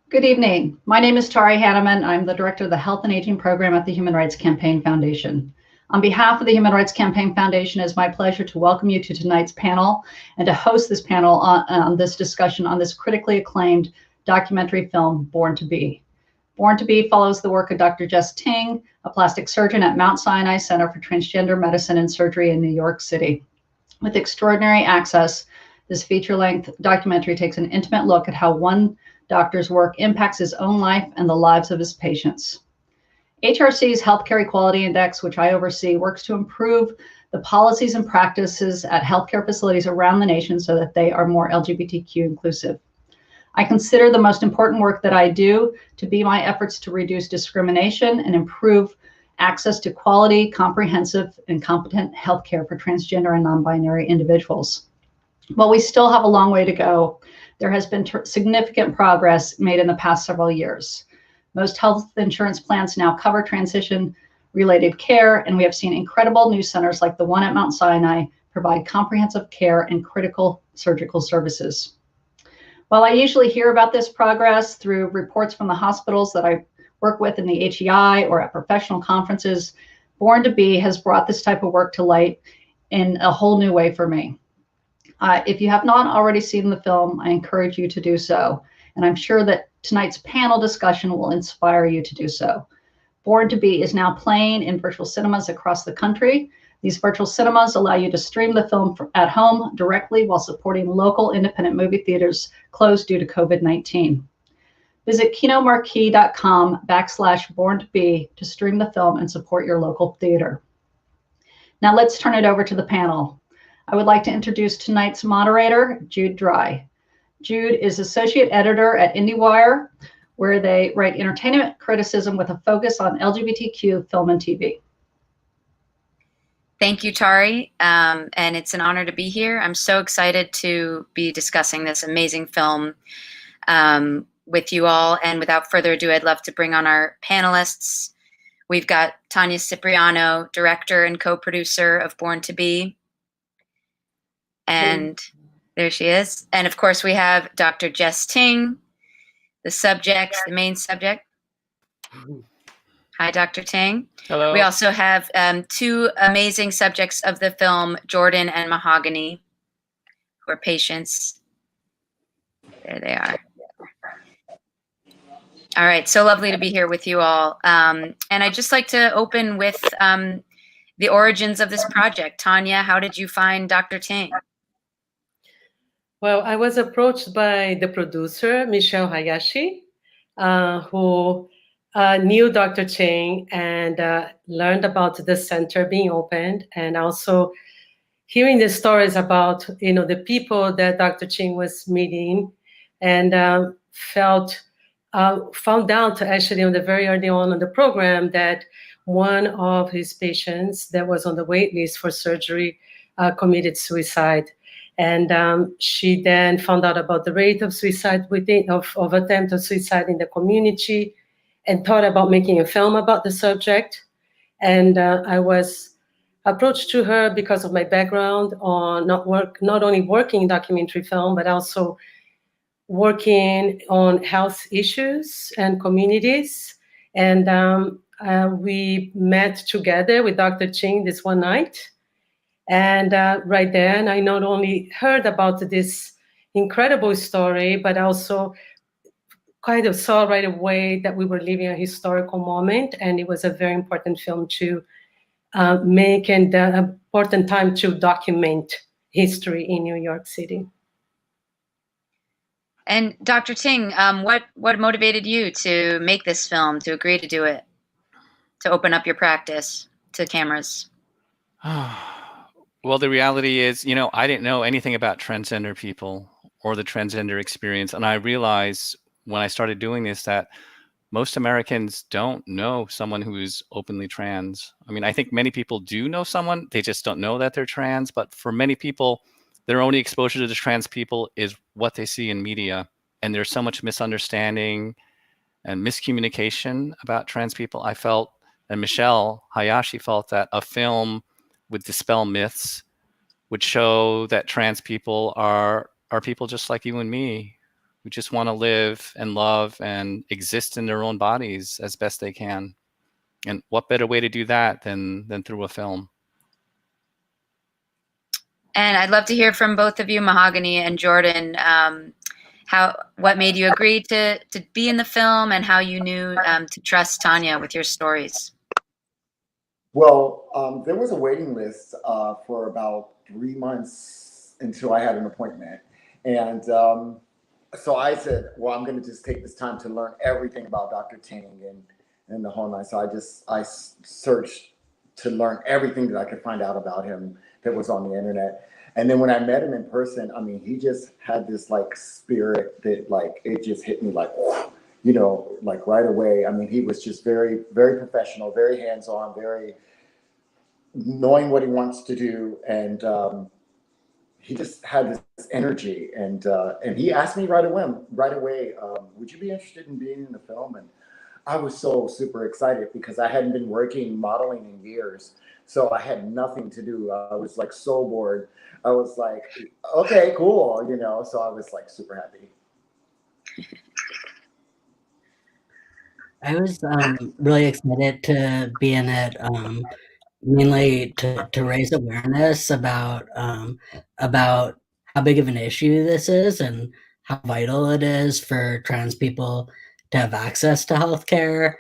Good evening. My name is Tari Hanneman. I'm the director of the Health and Aging Program at the Human Rights Campaign Foundation. On behalf of the Human Rights Campaign Foundation, it is my pleasure to welcome you to tonight's panel and to host this panel on this discussion on this critically acclaimed documentary film, Born to Be. Born to Be follows the work of Dr. Jess Ting, a plastic surgeon at Mount Sinai Center for Transgender Medicine and Surgery in New York City. With extraordinary access, this feature-length documentary takes an intimate look at how one doctor's work impacts his own life and the lives of his patients. HRC's Healthcare Equality Index, which I oversee, works to improve the policies and practices at healthcare facilities around the nation so that they are more LGBTQ inclusive. I consider the most important work that I do to be my efforts to reduce discrimination and improve access to quality, comprehensive, and competent healthcare for transgender and non-binary individuals. While we still have a long way to go, there has been significant progress made in the past several years. Most health insurance plans now cover transition-related care, and we have seen incredible new centers like the one at Mount Sinai provide comprehensive care and critical surgical services. While I usually hear about this progress through reports from the hospitals that I work with in the HEI or at professional conferences, Born to Be has brought this type of work to light in a whole new way for me. If you have not already seen the film, I encourage you to do so. And I'm sure that tonight's panel discussion will inspire you to do so. Born to Be is now playing in virtual cinemas across the country. These virtual cinemas allow you to stream the film at home directly while supporting local independent movie theaters closed due to COVID-19. Visit kinomarquee.com/borntobe to stream the film and support your local theater. Now let's turn it over to the panel. I would like to introduce tonight's moderator, Jude Dry. Jude is associate editor at IndieWire, where they write entertainment criticism with a focus on LGBTQ film and TV. Thank you, Tari, and it's an honor to be here. I'm so excited to be discussing this amazing film with you all. And without further ado, I'd love to bring on our panelists. We've got Tania Cypriano, director and co-producer of Born to Be. And there she is. And of course, we have Dr. Jess Ting, the main subject. Hi, Dr. Ting. Hello. We also have two amazing subjects of the film, Jordan and Mahogany, who are patients. There they are. All right, so lovely to be here with you all. And I'd just like to open with the origins of this project. Tania, how did you find Dr. Ting? Well, I was approached by the producer, Michelle Hayashi, who knew Dr. Ting and learned about the center being opened, and also hearing the stories about the people that Dr. Ting was meeting, and found out actually on the very early on in the program that one of his patients that was on the wait list for surgery committed suicide. And she then found out about the rate of suicide of attempt of suicide in the community, and thought about making a film about the subject. And I was approached to her because of my background on not only working in documentary film, but also working on health issues and communities. And we met together with Dr. Ting this one night. And right then, I not only heard about this incredible story, but also kind of saw right away that we were living a historical moment, and it was a very important film to make, and an important time to document history in New York City. And Dr. Ting, what motivated you to make this film, to agree to do it, to open up your practice to cameras? Well, the reality is, I didn't know anything about transgender people or the transgender experience. And I realized when I started doing this that most Americans don't know someone who is openly trans. I mean, I think many people do know someone, they just don't know that they're trans. But for many people, their only exposure to the trans people is what they see in media. And there's so much misunderstanding and miscommunication about trans people. I felt, and Michelle Hayashi felt, that a film would dispel myths, would show that trans people are people just like you and me, who just want to live and love and exist in their own bodies as best they can. And what better way to do that than through a film? And I'd love to hear from both of you, Mahogany and Jordan, what made you agree to be in the film, and how you knew to trust Tania with your stories. Well, there was a waiting list for about 3 months until I had an appointment. And so I said, well, I'm going to just take this time to learn everything about Dr. Ting and the whole nine. So I searched to learn everything that I could find out about him that was on the internet. And then when I met him in person, I mean, he just had this like spirit that like, it just hit me like, you know, like right away. I mean, he was just very, very professional, very hands-on, very knowing what he wants to do. And he just had this energy. And he asked me right away, would you be interested in being in the film? And I was so super excited because I hadn't been working modeling in years. So I had nothing to do. I was like so bored. I was like, okay, cool, you know, so I was like super happy. I was really excited to be in it, mainly to raise awareness about how big of an issue this is and how vital it is for trans people to have access to healthcare,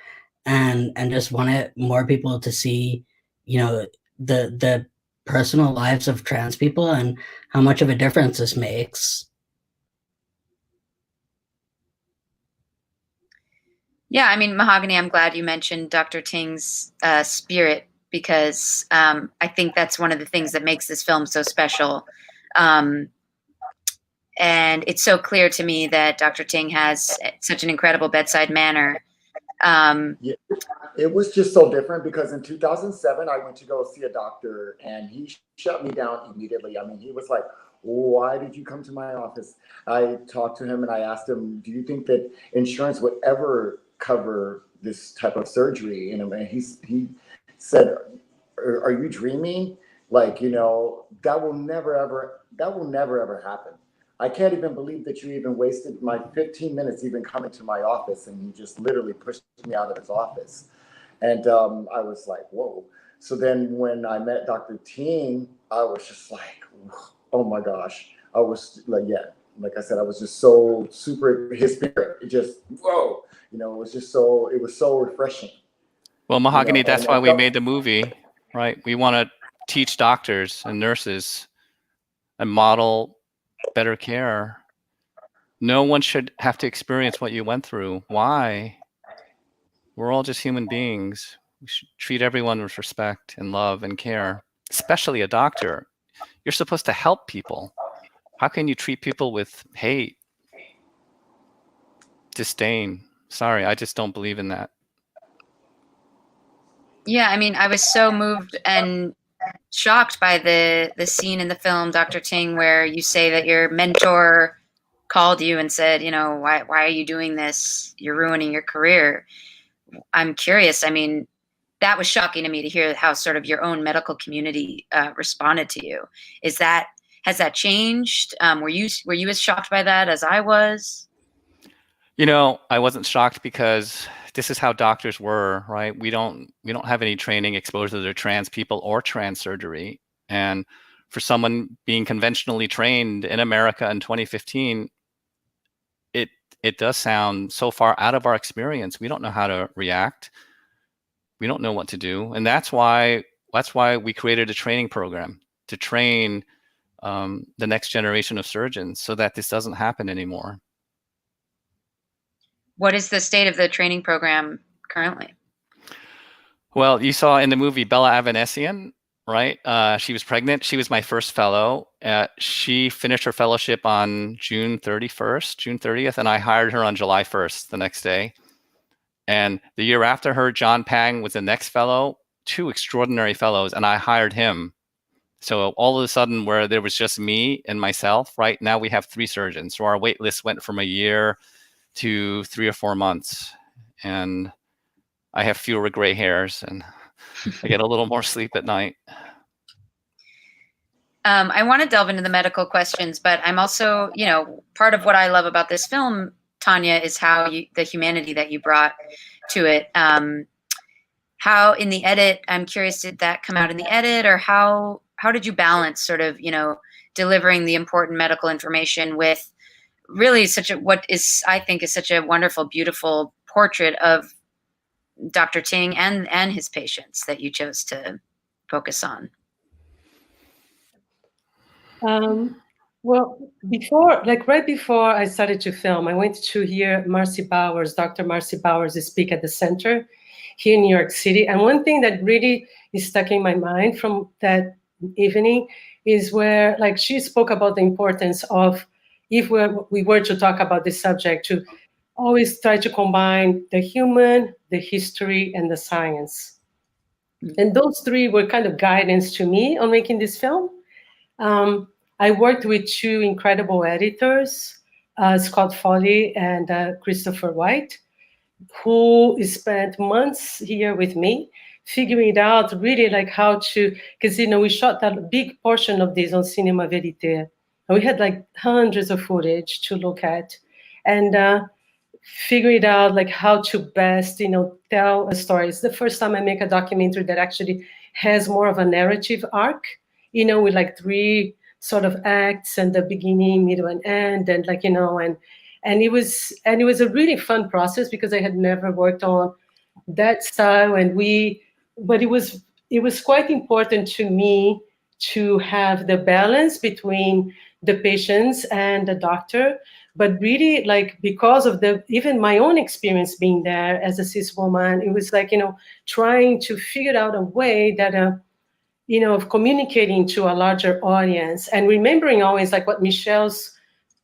and just wanted more people to see, you know, the personal lives of trans people and how much of a difference this makes. Yeah, I mean, Mahogany, I'm glad you mentioned Dr. Ting's spirit, because I think that's one of the things that makes this film so special. And it's so clear to me that Dr. Ting has such an incredible bedside manner. Yeah, it was just so different because in 2007, I went to go see a doctor and he shut me down immediately. I mean, he was like, why did you come to my office? I talked to him and I asked him, do you think that insurance would ever cover this type of surgery? And he said, are you dreaming? Like, you know, that will never ever happen. I can't even believe that you even wasted my 15 minutes even coming to my office, and you just literally pushed me out of his office. And I was like, whoa. So then when I met Dr. Ting, I was just like, oh my gosh. I was like, yeah, like I said, I was just so super, his spirit, it just, whoa, you know, it was so refreshing. Well, Mahogany, You know, that's why we made the movie, right? We want to teach doctors and nurses and model better care. No one should have to experience what you went through. Why? We're all just human beings. We should treat everyone with respect and love and care, especially a doctor. You're supposed to help people. How can you treat people with hate, disdain? Sorry, I just don't believe in that. Yeah, I mean, I was so moved and shocked by the scene in the film, Dr. Ting, where you say that your mentor called you and said, you know, why are you doing this? You're ruining your career. I'm curious. I mean, that was shocking to me to hear how sort of your own medical community responded to you. Has that changed? Were you as shocked by that as I was? You know, I wasn't shocked because this is how doctors were, right? We don't have any training exposure to trans people or trans surgery. And for someone being conventionally trained in America in 2015, it does sound so far out of our experience. We don't know how to react. We don't know what to do. And that's why we created a training program to train the next generation of surgeons so that this doesn't happen anymore. What is the state of the training program currently? Well, you saw in the movie Bella Avanesian, right? She was pregnant. She was my first fellow. She finished her fellowship on June 30th, and I hired her on July 1st, the next day. And the year after her, John Pang was the next fellow, 2 extraordinary fellows, and I hired him. So all of a sudden, where there was just me and myself, right now we have 3 surgeons. So our wait list went from a year to 3 or 4 months. And I have fewer gray hairs and I get a little more sleep at night. I want to delve into the medical questions, but I'm also, part of what I love about this film, Tania, is how the humanity that you brought to it. How in the edit, I'm curious, did that come out in the edit, or how did you balance sort of, delivering the important medical information with really I think is such a wonderful, beautiful portrait of Dr. Ting and his patients that you chose to focus on? Well, right before I started to film, I went to hear Dr. Marcy Bowers speak at the center here in New York City. And one thing that really is stuck in my mind from that evening is where, like, she spoke about the importance of, if we were to talk about this subject, to always try to combine the human, the history, and the science. And those three were kind of guidance to me on making this film. I worked with two incredible editors, Scott Foley and Christopher White, who spent months here with me, figuring out really like how to, because, we shot that big portion of this on Cinema Verité. And we had like hundreds of footage to look at, and figuring out like how to best, tell a story. It's the first time I make a documentary that actually has more of a narrative arc, with like three sort of acts, and the beginning, middle, and end, and like, and it was a really fun process because I had never worked on that style, but it was quite important to me to have the balance between the patients and the doctor, but really, like, because of even my own experience being there as a cis woman, it was like, trying to figure out a way that of communicating to a larger audience, and remembering always like what Michelle's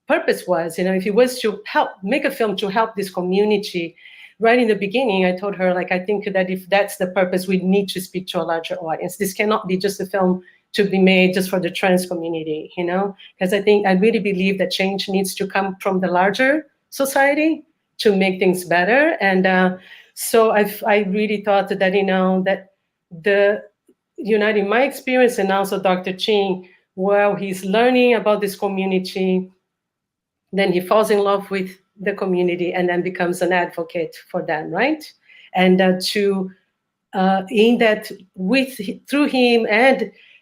purpose was. If it was to make a film to help this community, right in the beginning, I told her, like, I think that if that's the purpose, we need to speak to a larger audience. This cannot be just a film to be made just for the trans community, because I really believe that change needs to come from the larger society to make things better. And so I really thought that, that the uniting my experience and also Dr. Ting, while he's learning about this community, then he falls in love with the community and then becomes an advocate for them, right? And through him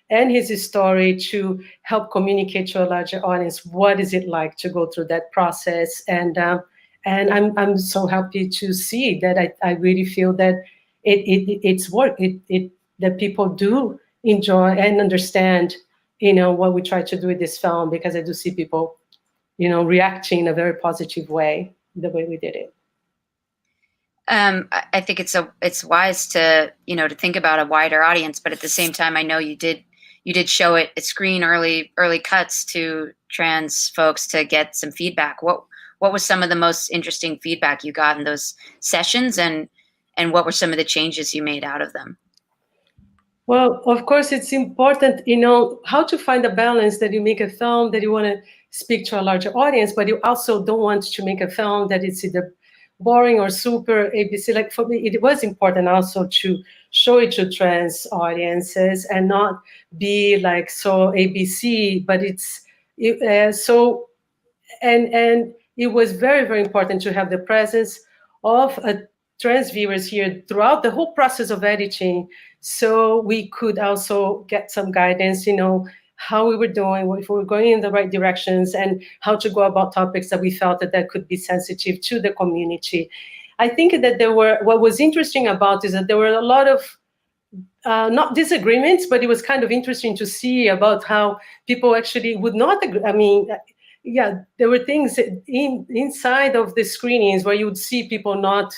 and his story, to help communicate to a larger audience, what is it like to go through that process? And I'm so happy to see that I really feel that it's work. That people do enjoy and understand, what we try to do with this film, because I do see people, reacting in a very positive way, the way we did it. I think it's wise to, to think about a wider audience, but at the same time, I know you did show it at screen early cuts to trans folks to get some feedback. What was some of the most interesting feedback you got in those sessions, and what were some of the changes you made out of them? Well, of course, it's important, how to find a balance that you make a film that you want to speak to a larger audience, but you also don't want to make a film that it's either boring or super ABC. Like, for me, it was important also to show it to trans audiences and not be like so ABC, but and it was very, very important to have the presence of trans viewers here throughout the whole process of editing, so we could also get some guidance, how we were doing, if we were going in the right directions, and how to go about topics that we felt that could be sensitive to the community. I think that what was interesting about is that there were a lot of, not disagreements, but it was kind of interesting to see about how people actually would not agree. I mean, yeah, there were things inside of the screenings where you would see people not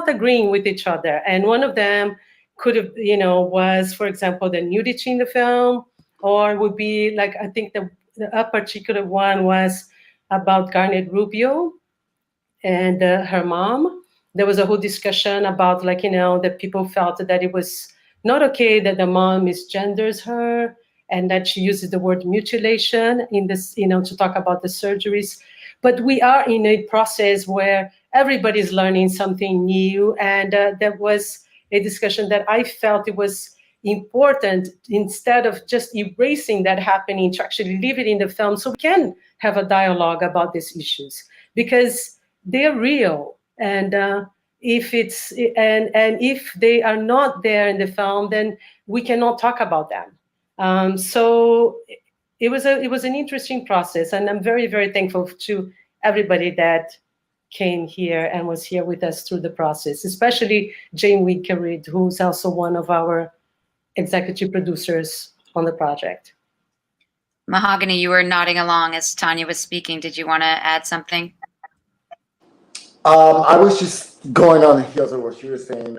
agreeing with each other. And one of them could have, was, for example, the nudity in the film, or would be like, I think a particular one was about Garnet Rubio and her mom. There was a whole discussion about, like, that people felt that it was not okay that the mom misgenders her, and that she uses the word mutilation in this, to talk about the surgeries. But we are in a process where everybody's learning something new, and there was a discussion that I felt it was important, instead of just erasing that happening, to actually leave it in the film so we can have a dialogue about these issues, because they're real. And if they are not there in the film, then we cannot talk about them. So it was an interesting process, and I'm very, very thankful to everybody that came here and was here with us through the process, especially Jane Winkerid, who's also one of our executive producers on the project. Mahogany, you were nodding along as Tania was speaking. Did you want to add something? I was just going on the heels of what she was saying.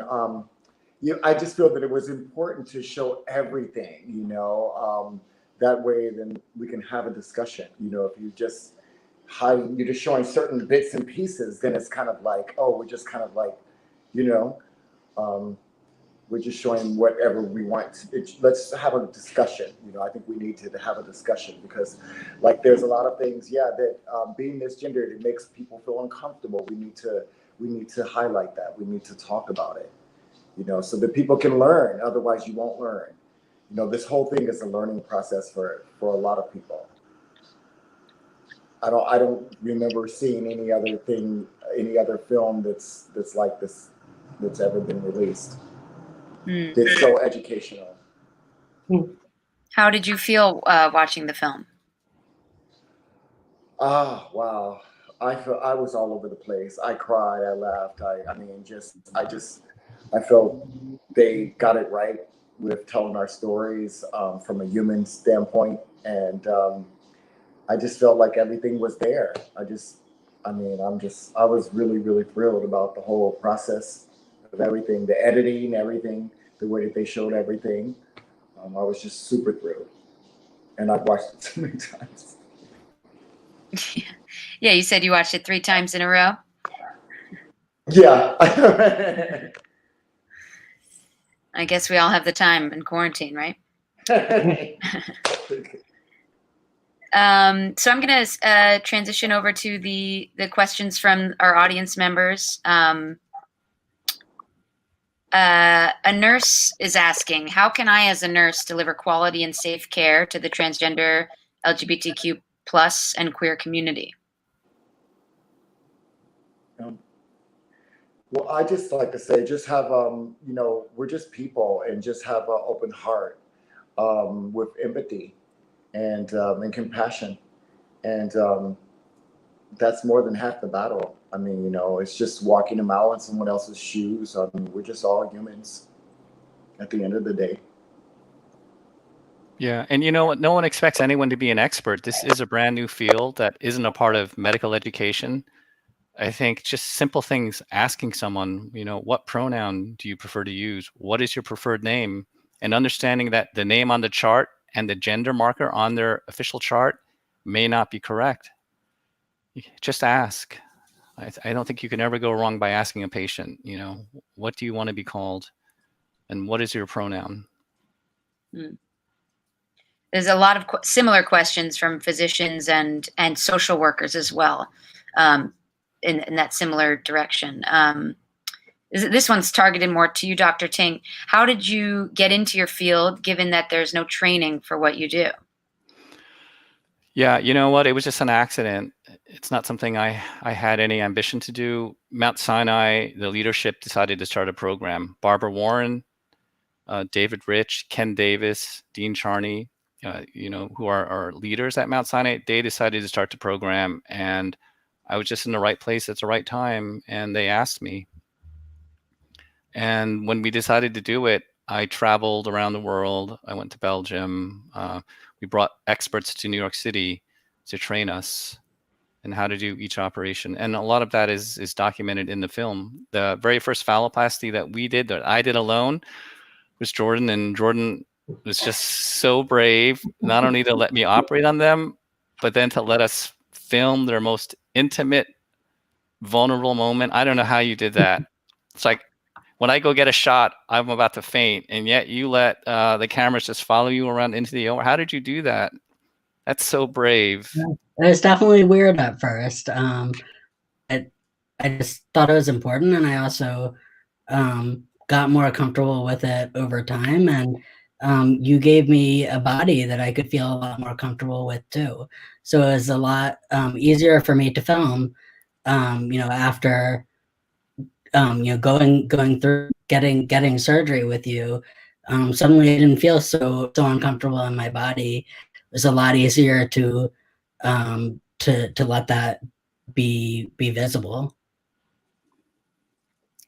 I just feel that it was important to show everything, that way then we can have a discussion. If you just you're just showing certain bits and pieces, then it's kind of like, oh, we're just kind of like, we're just showing whatever we want. Let's have a discussion. I think we need to have a discussion, because like there's a lot of things, that being misgendered, it makes people feel uncomfortable. We need to highlight that. We need to talk about it, so that people can learn. Otherwise you won't learn. This whole thing is a learning process for a lot of people. I don't remember seeing any other film that's like this that's ever been released. It's so educational. How did you feel watching the film? Wow. I was all over the place. I cried, I laughed. I felt they got it right with telling our stories from a human standpoint. And I just felt like everything was there. I was really, really thrilled about the whole process of everything, the editing, everything, the way that they showed everything. I was just super thrilled. And I've watched it so many times. Yeah, you said you watched it 3 times in a row? Yeah. I guess we all have the time in quarantine, right? So I'm going to transition over to the questions from our audience members. A nurse is asking, how can I as a nurse deliver quality and safe care to the transgender, LGBTQ plus and queer community? Well, I just like to say, just have, we're just people, and just have an open heart with empathy and compassion. And that's more than half the battle. It's just walking a mile in someone else's shoes. We're just all humans at the end of the day. Yeah, and you know what? No one expects anyone to be an expert. This is a brand new field that isn't a part of medical education. I think just simple things, asking someone, what pronoun do you prefer to use? What is your preferred name? And understanding that the name on the chart and the gender marker on their official chart may not be correct. Just ask. I don't think you can ever go wrong by asking a patient, what do you want to be called? And what is your pronoun? There's a lot of similar questions from physicians and social workers as well, in that similar direction. This one's targeted more to you, Dr. Ting. How did you get into your field, given that there's no training for what you do? Yeah, you know what? It was just an accident. It's not something I had any ambition to do. Mount Sinai, the leadership decided to start a program. Barbara Warren, David Rich, Ken Davis, Dean Charney, who are our leaders at Mount Sinai, they decided to start the program, and I was just in the right place at the right time, and they asked me. And when we decided to do it, I traveled around the world. I went to Belgium. We brought experts to New York City to train us in how to do each operation. And a lot of that is documented in the film. The very first phalloplasty that we did, that I did alone, was Jordan. And Jordan was just so brave, not only to let me operate on them, but then to let us film their most intimate, vulnerable moment. I don't know how you did that. It's like, when I go get a shot, I'm about to faint, and yet you let the cameras just follow you around into the OR. How did you do that? That's so brave. It was definitely weird at first. I just thought it was important, and I also got more comfortable with it over time. And you gave me a body that I could feel a lot more comfortable with too. So it was a lot easier for me to film, after going through getting surgery with you. Suddenly I didn't feel so uncomfortable in my body. It was a lot easier to let that be visible.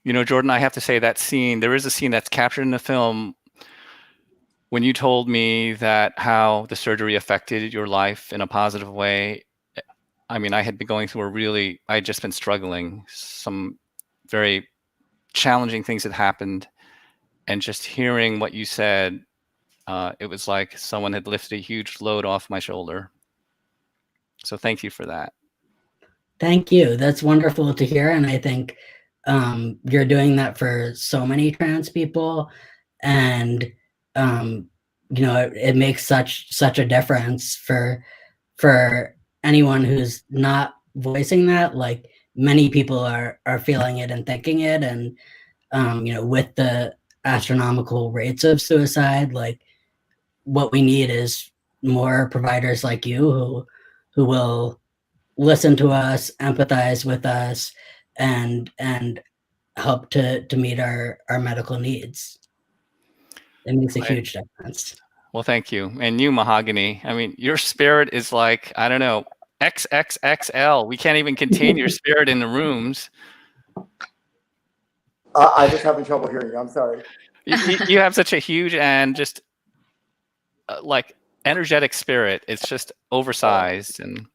Jordan, I have to say that scene, there is a scene that's captured in the film when you told me that how the surgery affected your life in a positive way. I mean, I had been going through I had just been struggling. Some very challenging things had happened. And just hearing what you said, it was like someone had lifted a huge load off my shoulder. So thank you for that. Thank you. That's wonderful to hear. And I think you're doing that for so many trans people. And, it makes such a difference for anyone who's not voicing that. Like, many people are feeling it and thinking it. And, with the astronomical rates of suicide, like, what we need is more providers like you who will listen to us, empathize with us, and help to meet our medical needs. It makes a huge difference. Well, thank you. And you, Mahogany, I mean, your spirit is like, I don't know, XXXL. We can't even contain your spirit in the rooms. I just having trouble hearing you. I'm sorry. You have such a huge and just like energetic spirit. It's just oversized. And,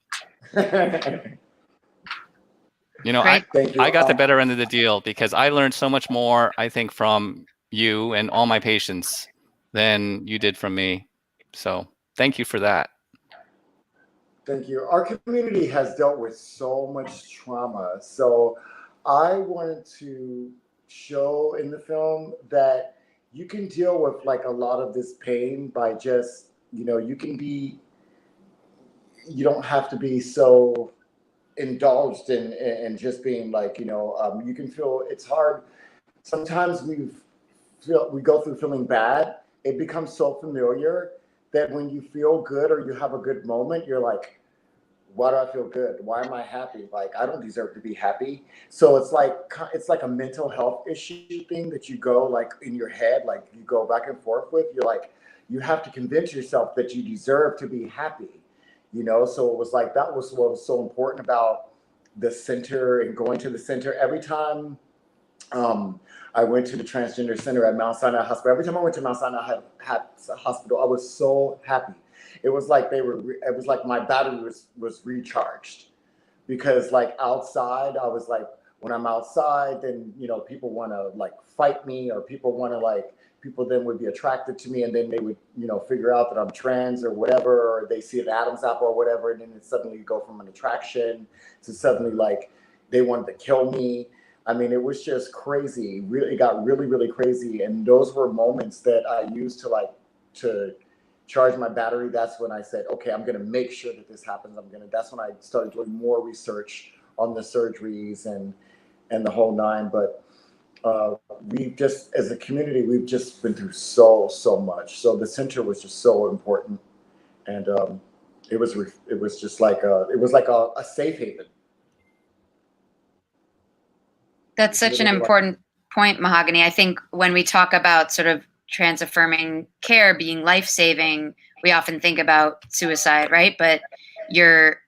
I got the better end of the deal because I learned so much more, I think, from you and all my patients than you did from me. So thank you for that. Thank you. Our community has dealt with so much trauma. So I wanted to show in the film that you can deal with like a lot of this pain by just, you don't have to be so indulged in just being like, you can feel it's hard. Sometimes we go through feeling bad. It becomes so familiar that when you feel good or you have a good moment, you're like, why do I feel good? Why am I happy? Like, I don't deserve to be happy. So it's like a mental health issue thing that you go like in your head, like you go back and forth with. You're like, you have to convince yourself that you deserve to be happy, So it was like, that was what was so important about the center and going to the center. Every time I went to the Transgender Center at Mount Sinai Hospital. Every time I went to Mount Sinai Hospital, I was so happy. It was like it was like my battery was recharged, because like outside, I was like, when I'm outside, then, people want to like fight me, or people then would be attracted to me, and then they would, figure out that I'm trans or whatever, or they see an Adam's apple or whatever, and then it suddenly go from an attraction to suddenly like they wanted to kill me. I mean, it was just crazy. It got really, really crazy. And those were moments that I used to charge my battery. That's when I said, okay, I'm going to make sure that this happens. That's when I started doing more research on the surgeries and the whole nine. But we've just, as a community, we've just been through so much. So the center was just so important. And it was just like a safe haven. That's such an important point, Mahogany. I think when we talk about sort of trans affirming care being life-saving, we often think about suicide, right? But you're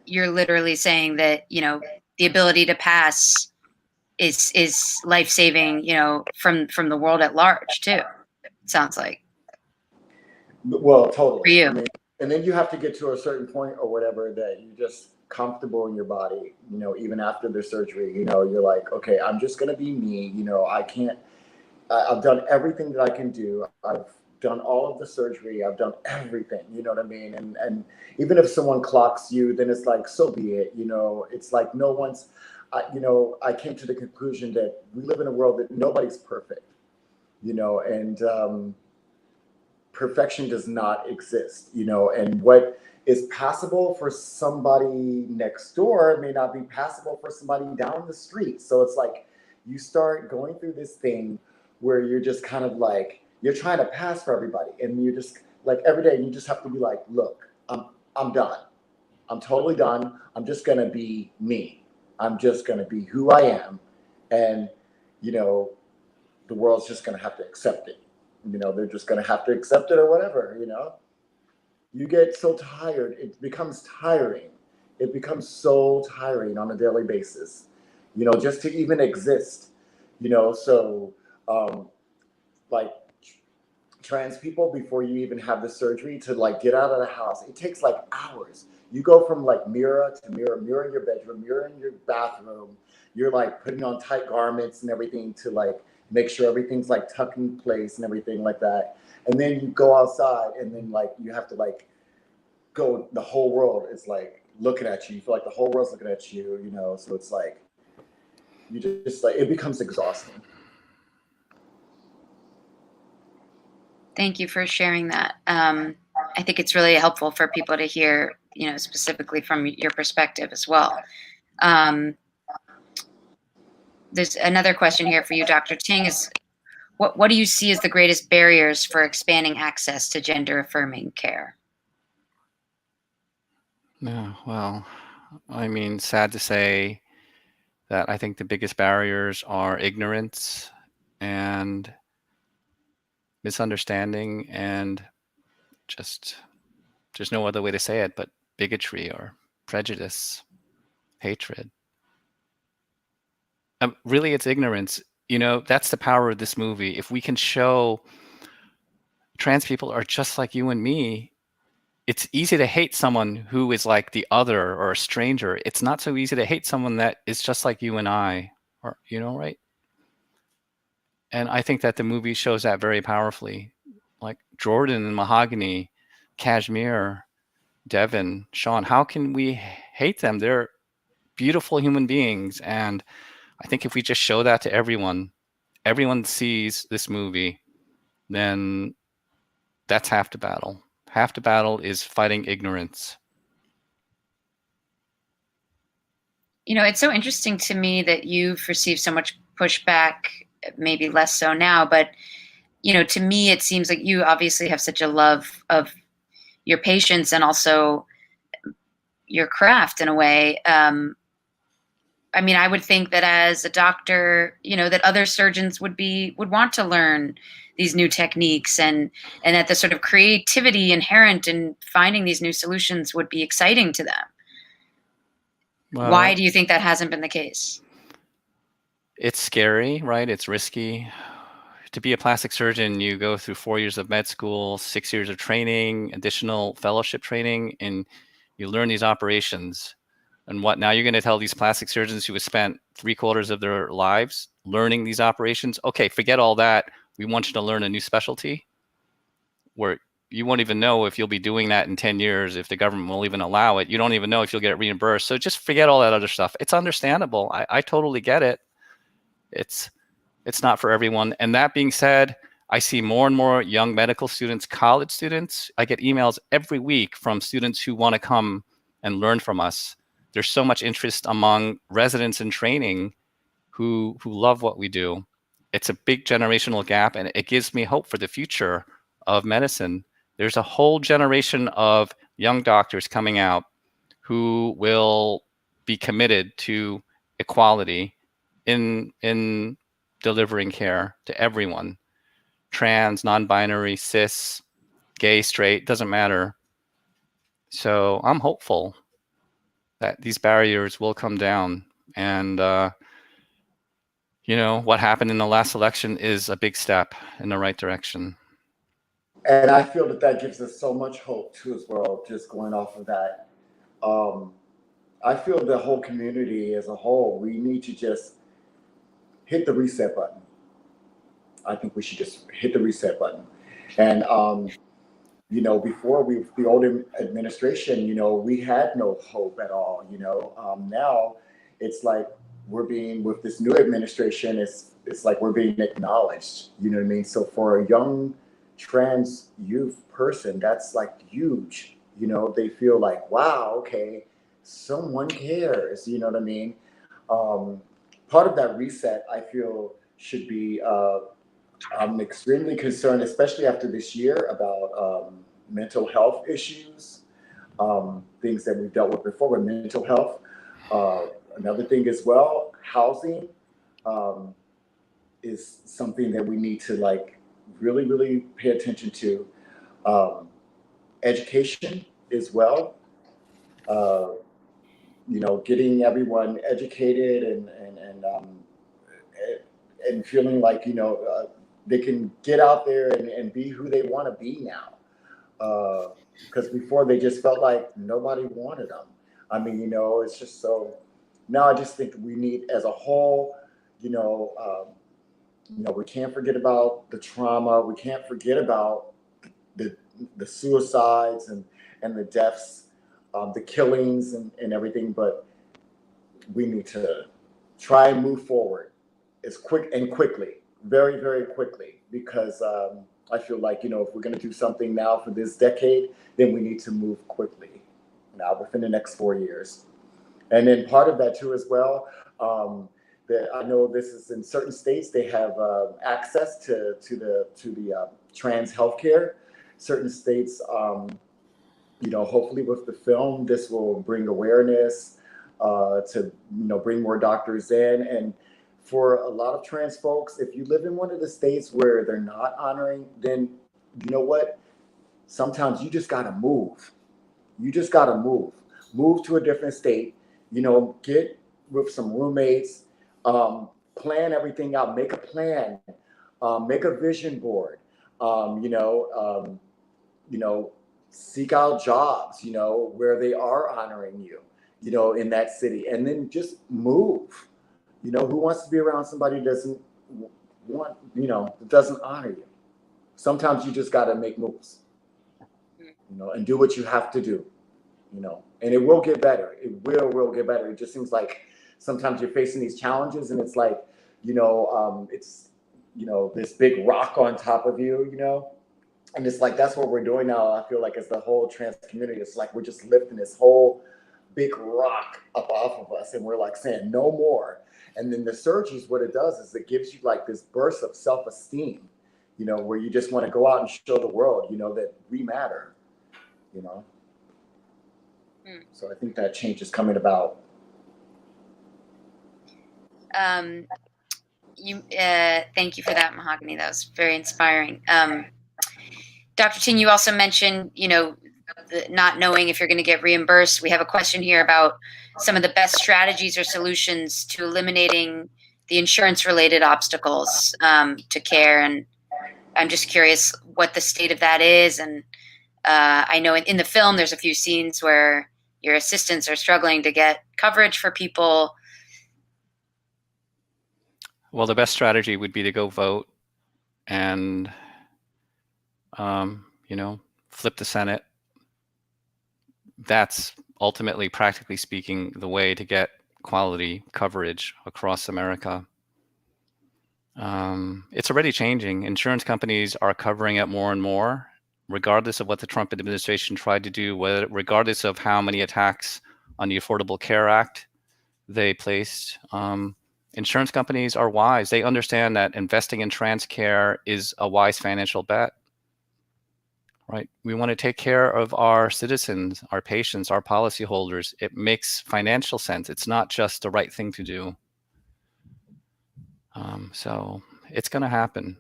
literally saying that, the ability to pass is life-saving, from the world at large too. It sounds like. Well, totally. For you. I mean, and then you have to get to a certain point or whatever that you just comfortable in your body, even after the surgery, you're like, okay, I'm just going to be me. I've done everything that I can do. I've done all of the surgery. I've done everything, you know what I mean? And even if someone clocks you, then it's like, so be it. It's like no one's, I came to the conclusion that we live in a world that nobody's perfect, and perfection does not exist, and what is passable for somebody next door may not be passable for somebody down the street. So it's like you start going through this thing where you're just kind of like, you're trying to pass for everybody, and you just like every day you just have to be like, look, I'm done. I'm totally done. I'm just gonna be me. I'm just gonna be who I am, and you know, the world's just gonna have to accept it. You know, they're just gonna have to accept it or whatever. You know, you get so tired, it becomes tiring. It becomes so tiring on a daily basis. You know, just to even exist. You know, so like trans people, before you even have the surgery, to like get out of the house, it takes like hours. You go from like mirror to mirror, mirror in your bedroom, mirror in your bathroom. You're like putting on tight garments and everything to like make sure everything's like tucked in place and everything like that. And then you go outside, and then like you have to like go, the whole world is like looking at you. You feel like the whole world's looking at you, you know, so it's like you just like, it becomes exhausting. Thank you for sharing that. I think it's really helpful for people to hear, you know, specifically from your perspective as well. There's another question here for you, Dr. Ting, is what do you see as the greatest barriers for expanding access to gender affirming care? Yeah, well, I mean, sad to say that I think the biggest barriers are ignorance and misunderstanding, and just, there's no other way to say it, but bigotry or prejudice, hatred. Really, it's ignorance. You know, that's the power of this movie. If we can show trans people are just like you and me, it's easy to hate someone who is like the other or a stranger. It's not so easy to hate someone that is just like you and I, or, you know, right? And I think that the movie shows that very powerfully. Like Jordan and Mahogany, Kashmir, Devin, Sean, how can we hate them? They're beautiful human beings. And I think if we just show that to everyone sees this movie, then that's half the battle. Half the battle is fighting ignorance. You know, it's so interesting to me that you've received so much pushback, maybe less so now, but, you know, to me, it seems like you obviously have such a love of your patients and also your craft in a way. I mean, I would think that as a doctor, you know, that other surgeons would want to learn these new techniques, and that the sort of creativity inherent in finding these new solutions would be exciting to them. Well, why do you think that hasn't been the case? It's scary, right? It's risky. To be a plastic surgeon, you go through 4 years of med school, 6 years of training, additional fellowship training, and you learn these operations. And what now you're going to tell these plastic surgeons who have spent 3/4 of their lives learning these operations, okay, forget all that. We want you to learn a new specialty where you won't even know if you'll be doing that in 10 years, if the government will even allow it. You don't even know if you'll get it reimbursed. So just forget all that other stuff. It's understandable. I totally get it. It's not for everyone. And that being said, I see more and more young medical students, college students. I get emails every week from students who want to come and learn from us. There's so much interest among residents in training who love what we do. It's a big generational gap, and it gives me hope for the future of medicine. There's a whole generation of young doctors coming out who will be committed to equality in delivering care to everyone, trans, non-binary, cis, gay, straight, doesn't matter. So I'm hopeful that these barriers will come down. And, you know, what happened in the last election is a big step in the right direction. And I feel that gives us so much hope too as well, just going off of that. I feel the whole community as a whole, we need to just hit the reset button. I think we should just hit the reset button. And, you know, before the old administration, you know, we had no hope at all, you know. Now it's like with this new administration, it's like we're being acknowledged, you know what I mean? So for a young trans youth person, that's like huge, you know. They feel like, wow, okay, someone cares, you know what I mean? Part of that reset, I feel, should be I'm extremely concerned, especially after this year, about mental health issues, things that we've dealt with before with mental health. Another thing as well, housing is something that we need to like really, really pay attention to. Education as well. You know, getting everyone educated and feeling like, you know, they can get out there and be who they want to be now. Because before they just felt like nobody wanted them. I mean, you know, it's just so. Now I just think we need, as a whole, you know, we can't forget about the trauma. We can't forget about the suicides and the deaths, the killings and everything. But we need to try and move forward as quickly, very, very quickly, because I feel like, you know, if we're going to do something now for this decade, then we need to move quickly now within the next 4 years. And then part of that too as well, that I know this is in certain states, they have access to the trans healthcare. Certain states, you know, hopefully with the film, this will bring awareness to, you know, bring more doctors in. And for a lot of trans folks, if you live in one of the states where they're not honoring, then you know what? Sometimes you just gotta move. You just gotta move to a different state, you know, get with some roommates, plan everything out, make a plan, make a vision board, you know, seek out jobs, you know, where they are honoring you, you know, in that city, and then just move. You know, who wants to be around somebody who doesn't want, you know, doesn't honor you? Sometimes you just got to make moves, you know, and do what you have to do, you know, and it will get better. It will get better. It just seems like sometimes you're facing these challenges and it's like, you know, it's, you know, this big rock on top of you, you know, and it's like, that's what we're doing now. I feel like as the whole trans community, it's like we're just lifting this whole big rock up off of us and we're like saying no more. And then the surgeries, what it does is it gives you like this burst of self-esteem, you know, where you just want to go out and show the world, you know, that we matter, you know. So I think that change is coming about. Thank you for that, Mahogany. That was very inspiring. Dr. Ting, you also mentioned, you know, not knowing if you're going to get reimbursed. We have a question here about some of the best strategies or solutions to eliminating the insurance-related obstacles to care. And I'm just curious what the state of that is. And I know in the film, there's a few scenes where your assistants are struggling to get coverage for people. Well, the best strategy would be to go vote and, you know, flip the Senate. That's ultimately, practically speaking, the way to get quality coverage across America. It's already changing. Insurance companies are covering it more and more, regardless of what the Trump administration tried to do, regardless of how many attacks on the Affordable Care Act they placed. Insurance companies are wise. They understand that investing in trans care is a wise financial bet. Right? We want to take care of our citizens, our patients, our policyholders. It makes financial sense. It's not just the right thing to do. So it's going to happen.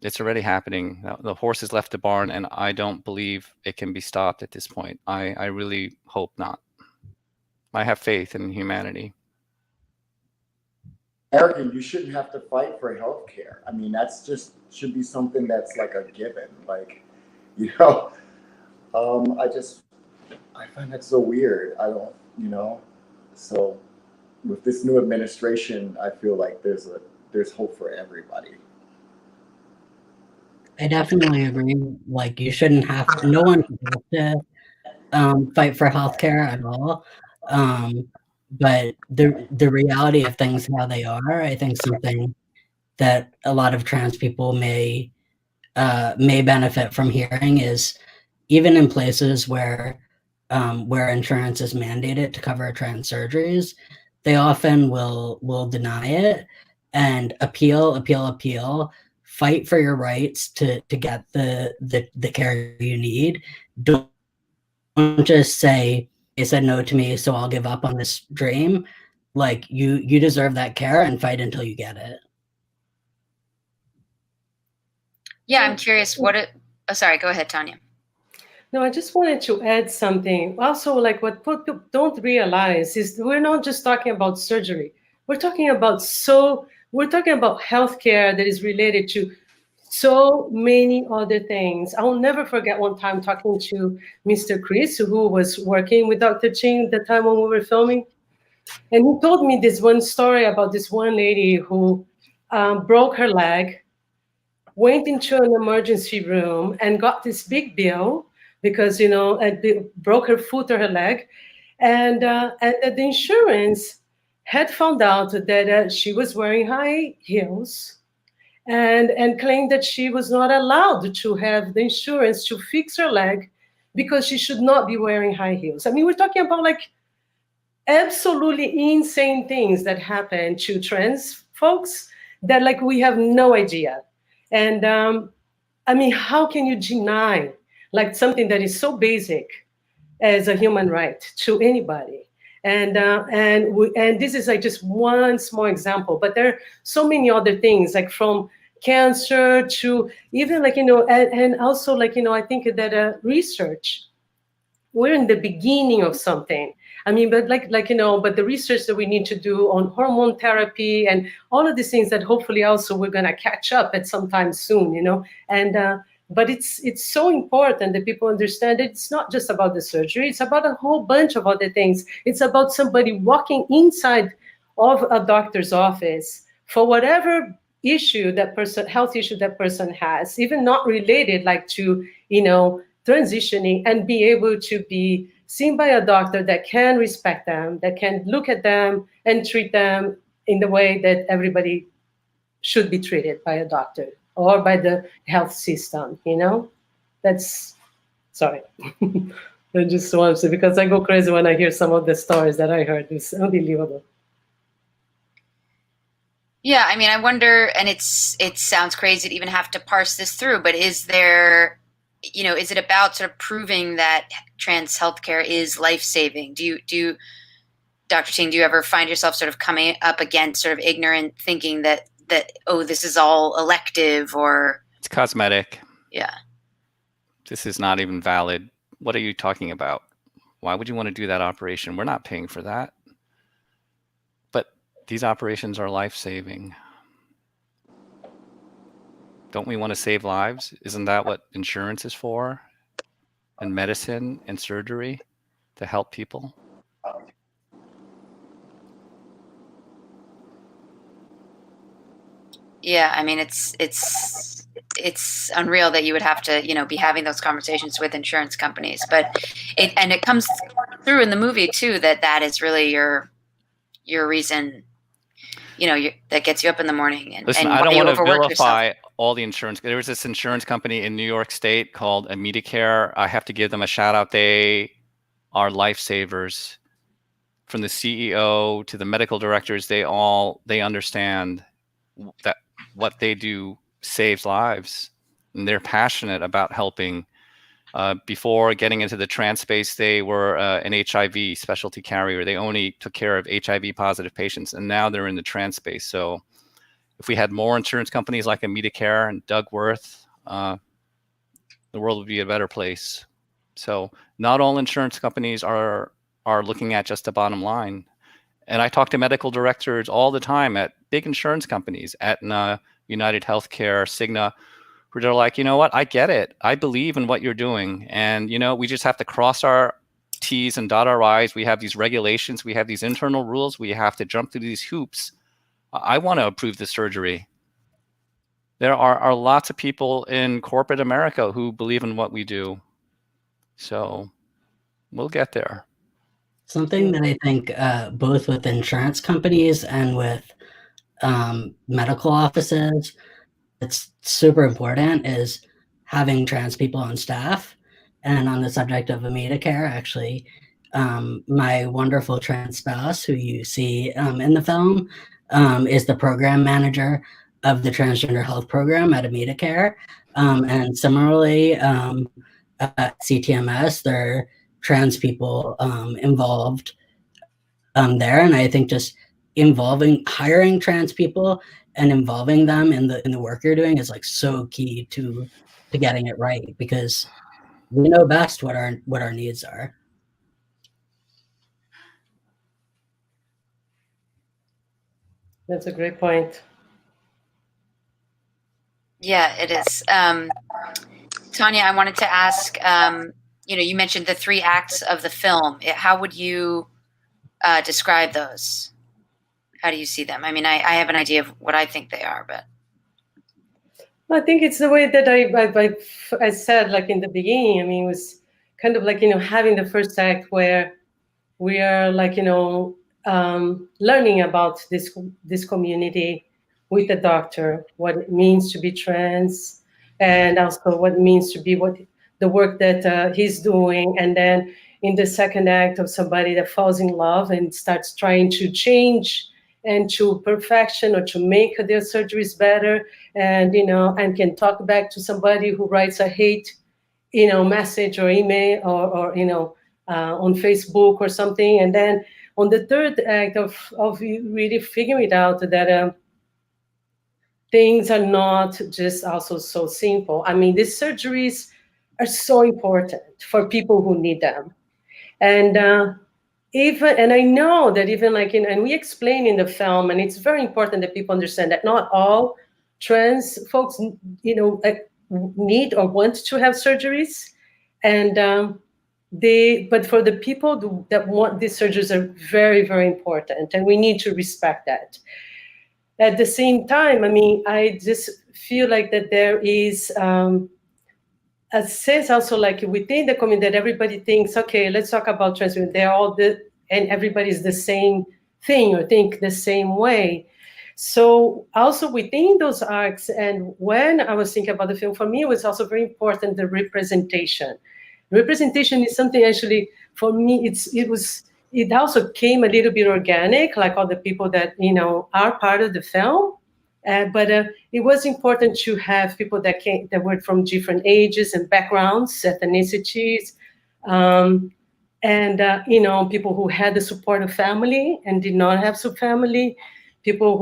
It's already happening. The horse has left the barn, and I don't believe it can be stopped at this point. I really hope not. I have faith in humanity. American, you shouldn't have to fight for health care. I mean, that's just should be something that's like a given. Like, you know, I find that so weird. I don't, you know, so with this new administration, I feel like there's hope for everybody. I definitely agree. Like, you shouldn't have to, no one should have to fight for healthcare at all. But the reality of things how they are, I think something that a lot of trans people may benefit from hearing is, even in places where insurance is mandated to cover trans surgeries, they often will deny it and appeal fight for your rights to get the care you need. Don't just say, they said no to me, so I'll give up on this dream. Like, you deserve that care, and fight until you get it. Yeah, I'm curious sorry, go ahead, Tania. No, I just wanted to add something. Also, like, what people don't realize is we're not just talking about surgery. We're talking about healthcare that is related to so many other things. I will never forget one time talking to Mr. Chris, who was working with Dr. Ting at the time when we were filming. And he told me this one story about this one lady who broke her leg, went into an emergency room and got this big bill because, broke her foot or her leg. And the insurance had found out that she was wearing high heels and claimed that she was not allowed to have the insurance to fix her leg because she should not be wearing high heels. I mean, we're talking about like absolutely insane things that happen to trans folks that like we have no idea. And I mean, how can you deny like something that is so basic as a human right to anybody? And this is like just one small example, but there are so many other things, like from cancer to even like, and also like, I think that research, we're in the beginning of something. I mean, but but the research that we need to do on hormone therapy and all of these things that hopefully also we're gonna catch up at some time soon, and but it's so important that people understand that it's not just about the surgery, it's about a whole bunch of other things. It's about somebody walking inside of a doctor's office for whatever health issue that person has, even not related like to, transitioning, and be able to be seen by a doctor that can respect them, that can look at them and treat them in the way that everybody should be treated by a doctor or by the health system, That's, sorry. I just want to say, because I go crazy when I hear some of the stories that I heard. It's unbelievable. Yeah, I mean, I wonder, and it sounds crazy to even have to parse this through, but is there, is it about sort of proving that trans healthcare is life-saving? Do you, Dr. Ting, do you ever find yourself sort of coming up against sort of ignorant thinking that, oh, this is all elective or? It's cosmetic. Yeah. This is not even valid. What are you talking about? Why would you want to do that operation? We're not paying for that. But these operations are life-saving. Don't we want to save lives? Isn't that what insurance is for? And medicine and surgery, to help people? Yeah, I mean, it's unreal that you would have to, be having those conversations with insurance companies, but it comes through in the movie too, that is really your reason, that gets you up in the morning. And listen, and I don't want to vilify yourself. all the insurance. There was this insurance company in New York State called Medicare. I have to give them a shout out. They are lifesavers. From the CEO to the medical directors, they understand that what they do saves lives, and they're passionate about helping. Before getting into the trans space, they were an HIV specialty carrier. They only took care of HIV positive patients, and now they're in the trans space. So if we had more insurance companies like Medicare and Doug Worth, the world would be a better place. So not all insurance companies are looking at just the bottom line. And I talk to medical directors all the time at big insurance companies, Aetna, United Healthcare, Cigna, who they're like, you know what, I get it. I believe in what you're doing. And, we just have to cross our T's and dot our I's. We have these regulations. We have these internal rules. We have to jump through these hoops. I want to approve the surgery. There are lots of people in corporate America who believe in what we do. So we'll get there. Something that I think both with insurance companies and with medical offices, it's super important is having trans people on staff. And on the subject of Medicare, actually, my wonderful trans spouse, who you see in the film, is the program manager of the transgender health program at AmitaCare. And similarly, at CTMS, there are trans people involved there. And I think just hiring trans people and involving them in the work you're doing is like so key to getting it right, because we know best what our needs are. That's a great point. Yeah, it is. Tania, I wanted to ask, you mentioned the 3 acts of the film. How would you describe those? How do you see them? I mean, I have an idea of what I think they are, but. I think it's the way that I said, like in the beginning, I mean, it was kind of like, having the first act where we are like, learning about this community with the doctor, what it means to be trans, and also what it means to be the work that he's doing. And then in the second act of somebody that falls in love and starts trying to change and to perfection or to make their surgeries better, and and can talk back to somebody who writes a hate message or email or on Facebook or something. And then on the third act of really figuring it out that things are not just also so simple. I mean, these surgeries are so important for people who need them. And I know that even like and we explain in the film, and it's very important that people understand that not all trans folks, need or want to have surgeries, and but for the people that want these surgeries are very, very important, and we need to respect that. At the same time, I mean, I just feel like that there is a sense also like within the community that everybody thinks, okay, let's talk about trans women. They're all and everybody's the same thing or think the same way. So also within those arcs, and when I was thinking about the film, for me, it was also very important, the representation. Representation is something actually, for me, it also came a little bit organic, like all the people that, are part of the film. But it was important to have people that were from different ages and backgrounds, ethnicities, and people who had the support of family and did not have family, people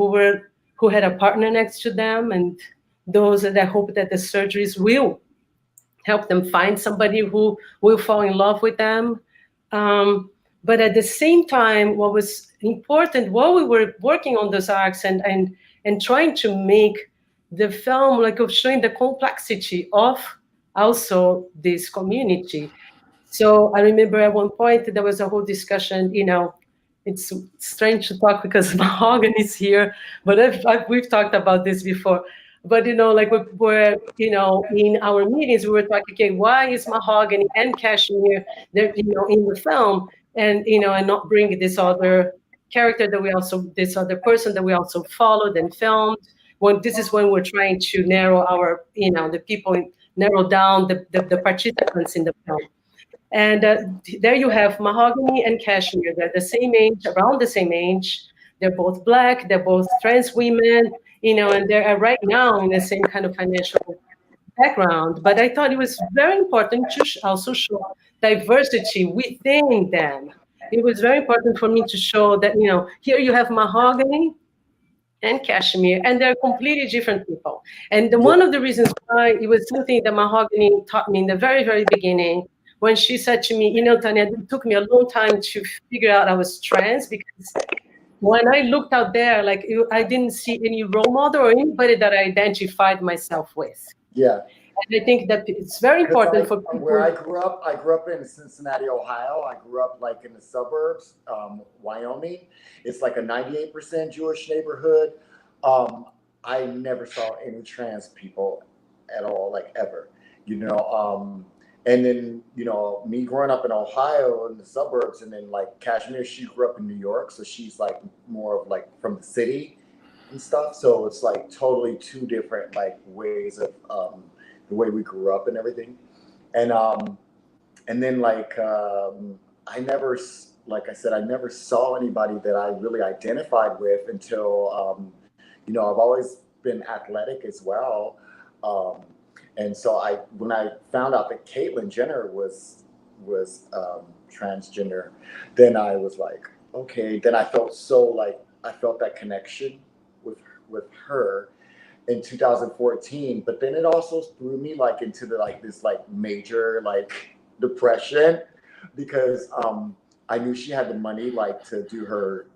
who had a partner next to them, and those that hope that the surgeries will help them find somebody who will fall in love with them. But at the same time, what was important while we were working on those arcs and trying to make the film like of showing the complexity of also this community. So I remember at one point there was a whole discussion, it's strange to talk because Mahogany is here, but we've talked about this before. But like we're in our meetings, we were talking, okay, why is Mahogany and Kashmir there, in the film, and and not bring this other character this other person that we also followed and filmed. This is when we're trying to narrow our, the people, narrow down the participants in the film. And there you have Mahogany and Kashmir. They're the same age, around the same age. They're both Black. They're both trans women, and they're right now in the same kind of financial background. But I thought it was very important to also show diversity within them. It was very important for me to show that, here you have Mahogany and Kashmir, and they're completely different people. And one of the reasons why it was something that Mahogany taught me in the very, very beginning, when she said to me, Tania, it took me a long time to figure out I was trans, because when I looked out there, like I didn't see any role model or anybody that I identified myself with. Yeah. And I think that it's very important for people. Where I grew up in Cincinnati, Ohio. I grew up like in the suburbs, Wyoming. It's like a 98% Jewish neighborhood. I never saw any trans people at all, like ever, and then, me growing up in Ohio in the suburbs, and then like Kashmir, she grew up in New York. So she's like more of like from the city and stuff. So it's like totally two different like ways of the way we grew up and everything. And then like, I never, like I said, I never saw anybody that I really identified with until, I've always been athletic as well. And so when I found out that Caitlyn Jenner was transgender, then I was like, okay. Then I felt that connection with her in 2014. But then it also threw me like into this major depression, because I knew she had the money to do her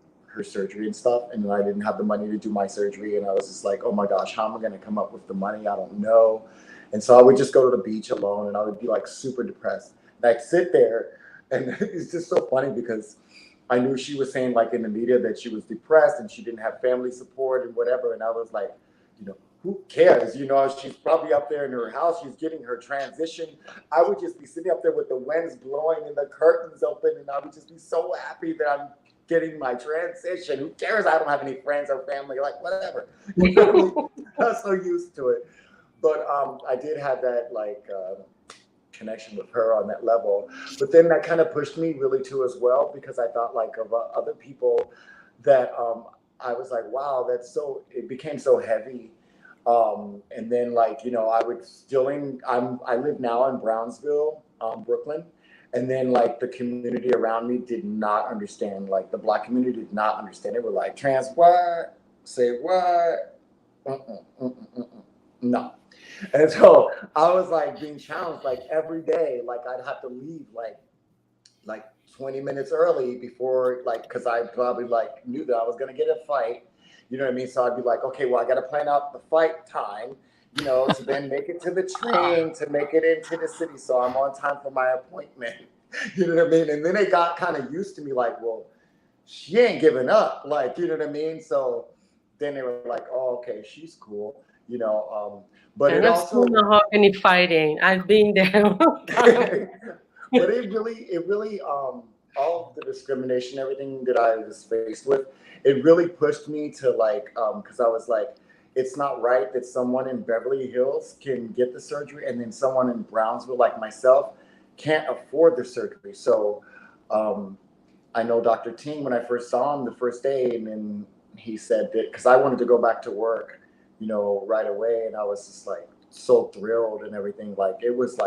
surgery and stuff, and then I didn't have the money to do my surgery, and I was just like, oh my gosh, how am I going to come up with the money? I don't know. And so I would just go to the beach alone, and I would be super depressed. And I'd sit there, and it's just so funny because I knew she was saying in the media that she was depressed and she didn't have family support and whatever. And I was like, who cares? She's probably up there in her house. She's getting her transition. I would just be sitting up there with the winds blowing and the curtains open, and I would just be so happy that I'm getting my transition. Who cares? I don't have any friends or family, whatever. I was so used to it. But I did have that connection with her on that level. But then that kind of pushed me really too as well, because I thought of other people that I was like, wow, it became so heavy. And then I live now in Brownsville, Brooklyn. And then the community around me did not understand, the Black community did not understand. They were like, trans what? Say what? No. And so I was being challenged every day. I'd have to leave 20 minutes early before, because I probably knew that I was going to get a fight. You know what I mean? So I'd be like, okay, well, I got to plan out the fight time, to then make it to the train, to make it into the city. So I'm on time for my appointment. You know what I mean? And then they got kind of used to me well, she ain't giving up. You know what I mean? So then they were like, oh, okay, she's cool. But and it I've also seen Mahogany fighting. I've been there. but it really all of the discrimination, everything that I was faced with, it really pushed me to because I was like, it's not right that someone in Beverly Hills can get the surgery and then someone in Brownsville like myself can't afford the surgery. So I know Dr. Ting, when I first saw him the first day, and then he said that, because I wanted to go back to work right away, and I was just so thrilled and everything. It was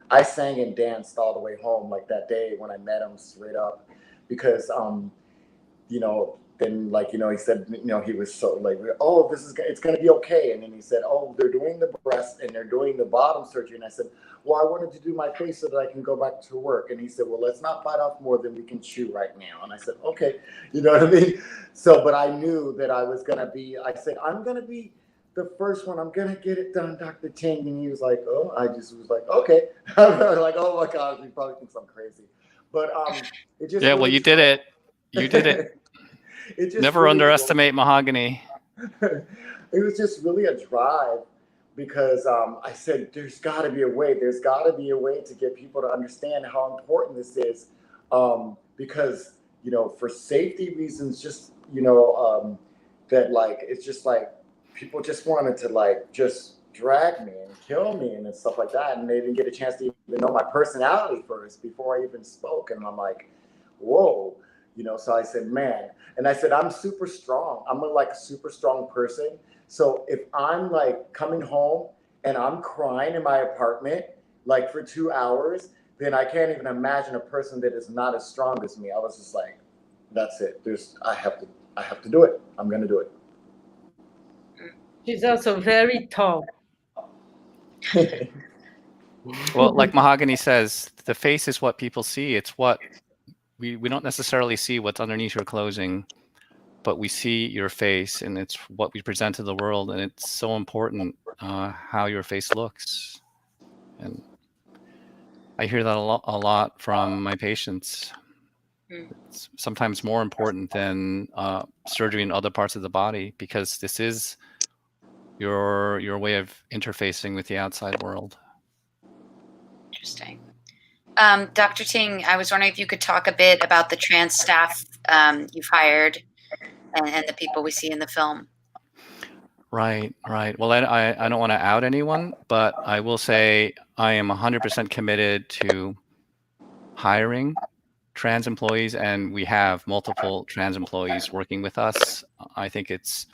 I sang and danced all the way home that day when I met him, straight up, because then he said, he was so oh, it's gonna be okay. And then he said, oh, they're doing the breast and they're doing the bottom surgery. And I said, well, I wanted to do my face so that I can go back to work. And he said, well, let's not bite off more than we can chew right now. And I said, okay, you know what I mean? So, but I knew that I said, I'm gonna be the first one. I'm gonna get it done, Dr. Ting. And he was like, oh, I just was like, okay. I was oh my gosh, he probably thinks I'm crazy. But it just well, you did it. You did it. It just never really underestimate Mahogany. It was just really a drive, because I said, there's got to be a way. There's got to be a way to get people to understand how important this is, because for safety reasons, just that it's just people just wanted to just drag me and kill me and stuff like that, and they didn't get a chance to even know my personality first before I even spoke. And I'm like, whoa. So I said, man, and I said, I'm super strong. I'm a super strong person. So if I'm coming home and I'm crying in my apartment for 2 hours, then I can't even imagine a person that is not as strong as me. I was just like, that's it. I have to do it. I'm going to do it. She's also very tall. Well, like Mahogany says, the face is what people see. It's what we don't necessarily see what's underneath your clothing, but we see your face, and it's what we present to the world. And it's so important how your face looks. And I hear that a lot from my patients. It's sometimes more important than surgery in other parts of the body, because this is your way of interfacing with the outside world. Interesting. Dr. Ting, I was wondering if you could talk a bit about the trans staff you've hired and the people we see in the film. Right. Well, I don't want to out anyone, but I will say I am 100% committed to hiring trans employees, and we have multiple trans employees working with us. I think it's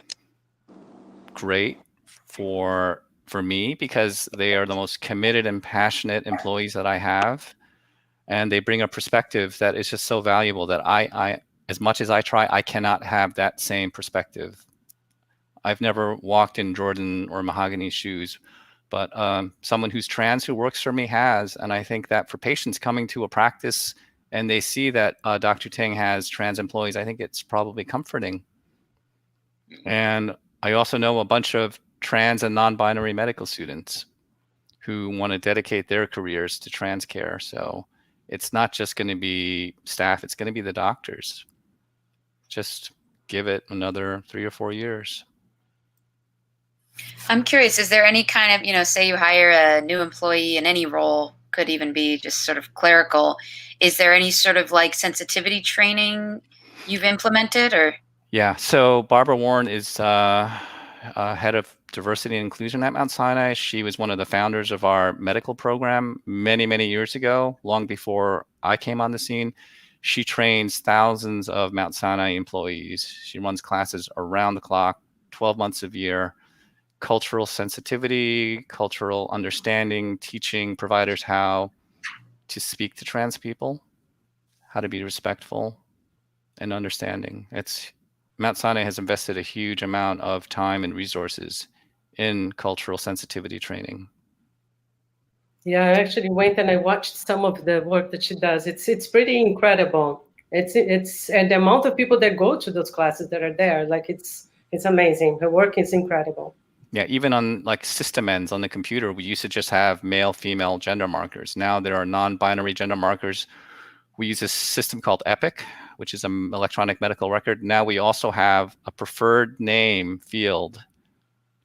great for me because they are the most committed and passionate employees that I have, and they bring a perspective that is just so valuable that I as much as I try, I cannot have that same perspective. I've never walked in Jordan or Mahogany shoes, but someone who's trans who works for me has. And I think that for patients coming to a practice and they see that Dr. Ting has trans employees, I think it's probably comforting. And I also know a bunch of trans and non-binary medical students who want to dedicate their careers to trans care. So it's not just going to be staff, it's going to be the doctors. Just give it another 3 or 4 years. I'm curious, is there any kind of, say you hire a new employee in any role, could even be just sort of clerical. Is there any sort of like sensitivity training you've implemented or? Yeah, so Barbara Warren is head of diversity and inclusion at Mount Sinai. She was one of the founders of our medical program many, many years ago, long before I came on the scene. She trains thousands of Mount Sinai employees. She runs classes around the clock, 12 months a year. Cultural sensitivity, cultural understanding, teaching providers how to speak to trans people, how to be respectful and understanding. Mount Sinai has invested a huge amount of time and resources in cultural sensitivity training. Yeah, I actually went and I watched some of the work that she does. It's pretty incredible. It's and the amount of people that go to those classes that are there, like it's amazing. Her work is incredible. Yeah, even on like system ends on the computer, we used to just have male, female gender markers. Now there are non-binary gender markers. We use a system called EPIC, which is an electronic medical record. Now we also have a preferred name field.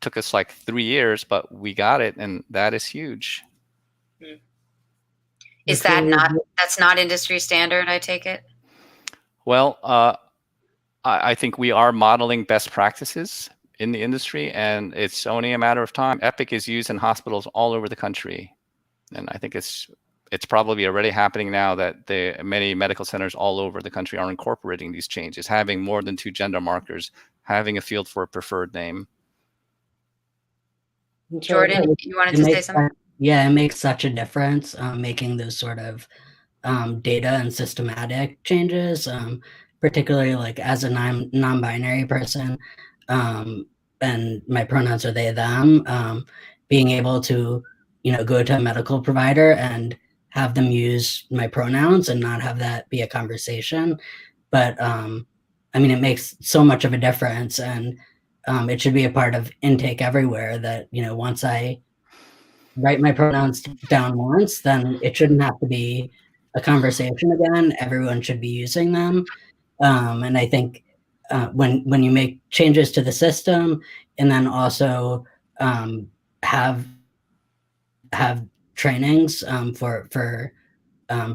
Took us like 3 years, but we got it, and that is huge. Is that's not industry standard, I take it? Well, I think we are modeling best practices in the industry, and it's only a matter of time. EPIC is used in hospitals all over the country, and I think it's probably already happening now that many medical centers all over the country are incorporating these changes, having more than 2 gender markers, having a field for a preferred name. Jordan, you wanted to say something? Yeah, it makes such a difference making those sort of data and systematic changes, particularly like as a non-binary person, and my pronouns are they, them, being able to, go to a medical provider and have them use my pronouns and not have that be a conversation. But I mean, it makes so much of a difference, and it should be a part of intake everywhere that, once I write my pronouns down once, then it shouldn't have to be a conversation again. Everyone should be using them. And I think when you make changes to the system and then also have trainings for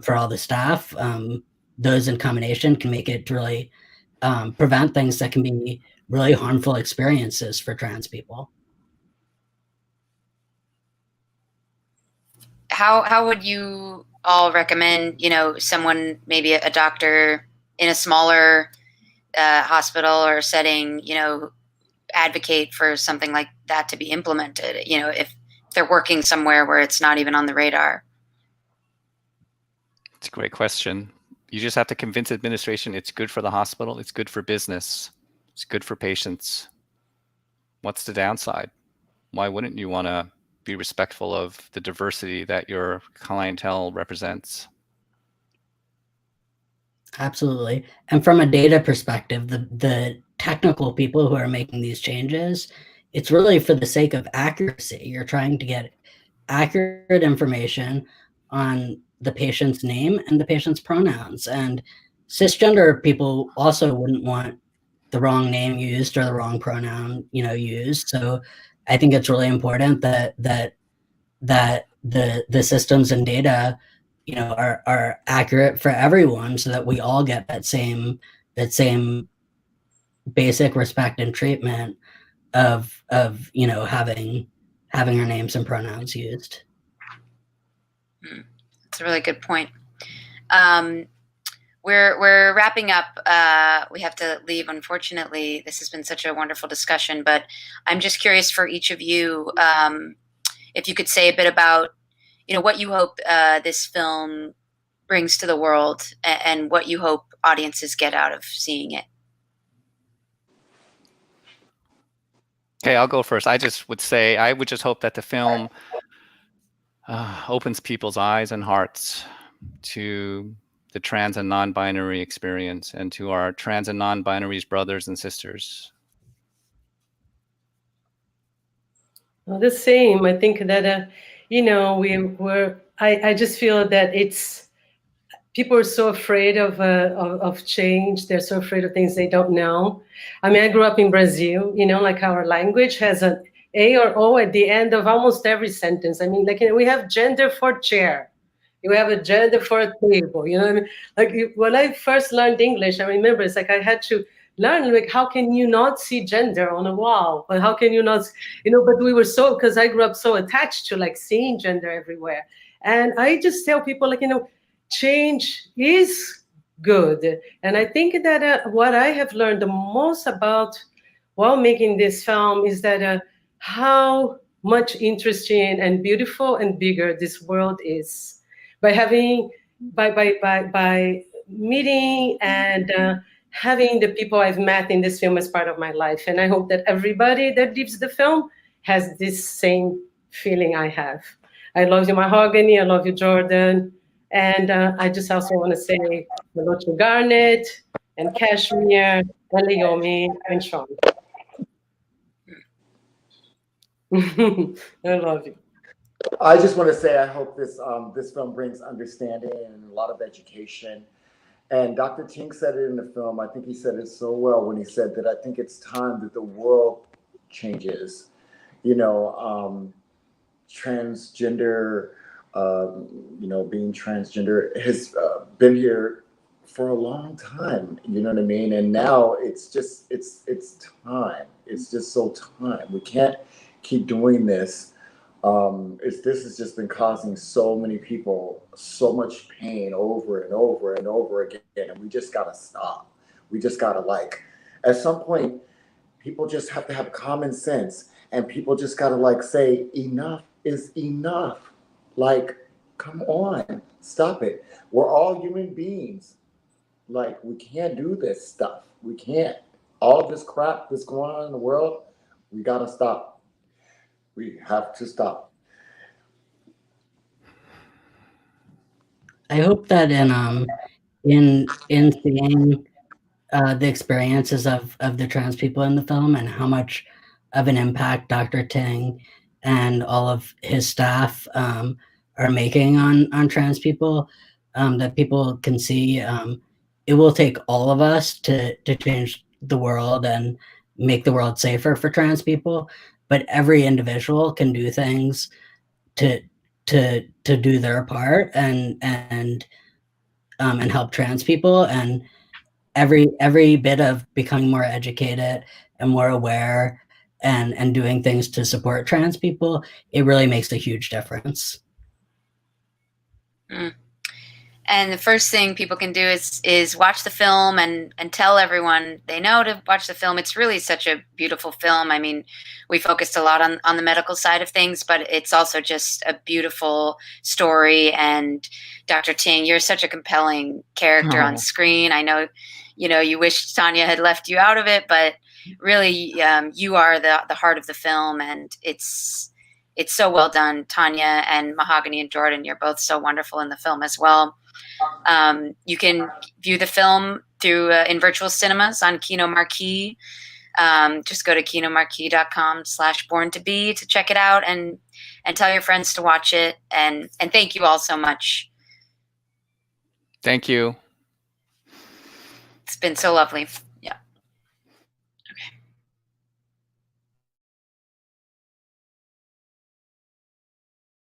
all the staff, those in combination can make it really prevent things that can be really harmful experiences for trans people. How would you all recommend, someone, maybe a doctor in a smaller hospital or setting, advocate for something like that to be implemented, if they're working somewhere where it's not even on the radar? It's a great question. You just have to convince administration it's good for the hospital, it's good for business, it's good for patients. What's the downside? Why wouldn't you want to be respectful of the diversity that your clientele represents? Absolutely. And from a data perspective, the technical people who are making these changes, it's really for the sake of accuracy. You're trying to get accurate information on the patient's name and the patient's pronouns. And cisgender people also wouldn't want the wrong name used or the wrong pronoun, used. So I think it's really important that the systems and data, are accurate for everyone, so that we all get that same basic respect and treatment of having our names and pronouns used. That's a really good point. we're wrapping up. We have to leave, unfortunately. This has been such a wonderful discussion, but I'm just curious for each of you, if you could say a bit about, what you hope this film brings to the world, and what you hope audiences get out of seeing it. Okay, I'll go first. I would just hope that the film opens people's eyes and hearts to the trans and non-binary experience, and to our trans and non-binaries brothers and sisters. Well, the same. I think that I just feel that people are so afraid of change. They're so afraid of things they don't know. I mean, I grew up in Brazil. Like our language has an A or O at the end of almost every sentence. I mean, we have gender for chair. You have a gender for a table. You know what I mean? When I first learned English, I remember it's like I had to learn, how can you not see gender on a wall? But how can you not, but we were because I grew up so attached to seeing gender everywhere. And I just tell people change is good. And I think that what I have learned the most about while making this film is that how much interesting and beautiful and bigger this world is. By meeting and having the people I've met in this film as part of my life. And I hope that everybody that leaves the film has this same feeling I have. I love you, Mahogany. I love you, Jordan. And I just also want to say hello to Garnet and Kashmir and Leomi and Sean. I love you. I just want to say I hope this film brings understanding and a lot of education. And Dr. Ting said it in the film. I think he said it so well when he said that I think it's time that the world changes. Transgender, being transgender has been here for a long time. You know what I mean? And now it's time. It's just so time. We can't keep doing this. This has just been causing so many people so much pain over and over and over again, and we just gotta stop. We just gotta at some point, people just have to have common sense, and people just gotta say enough is enough. Come on, stop it. We're all human beings. We can't do this stuff. We can't. All this crap that's going on in the world, we gotta stop. We have to stop. I hope that in seeing the experiences of the trans people in the film and how much of an impact Dr. Ting and all of his staff are making on trans people, that people can see it will take all of us to change the world and make the world safer for trans people, but every individual can do things to do their part and help trans people. And every bit of becoming more educated and more aware and doing things to support trans people, it really makes a huge difference. And the first thing people can do is watch the film and tell everyone they know to watch the film. It's really such a beautiful film. I mean, we focused a lot on the medical side of things, but it's also just a beautiful story. And Dr. Ting, you're such a compelling character on screen. I know, you wish Tania had left you out of it, but really, you are the heart of the film, and it's so well done. Tania and Mahogany and Jordan, you're both so wonderful in the film as well. You can view the film through in virtual cinemas on Kino Marquee. Just go to kinomarquee.com/BorntoBe to check it out and tell your friends to watch it. And thank you all so much. Thank you. It's been so lovely.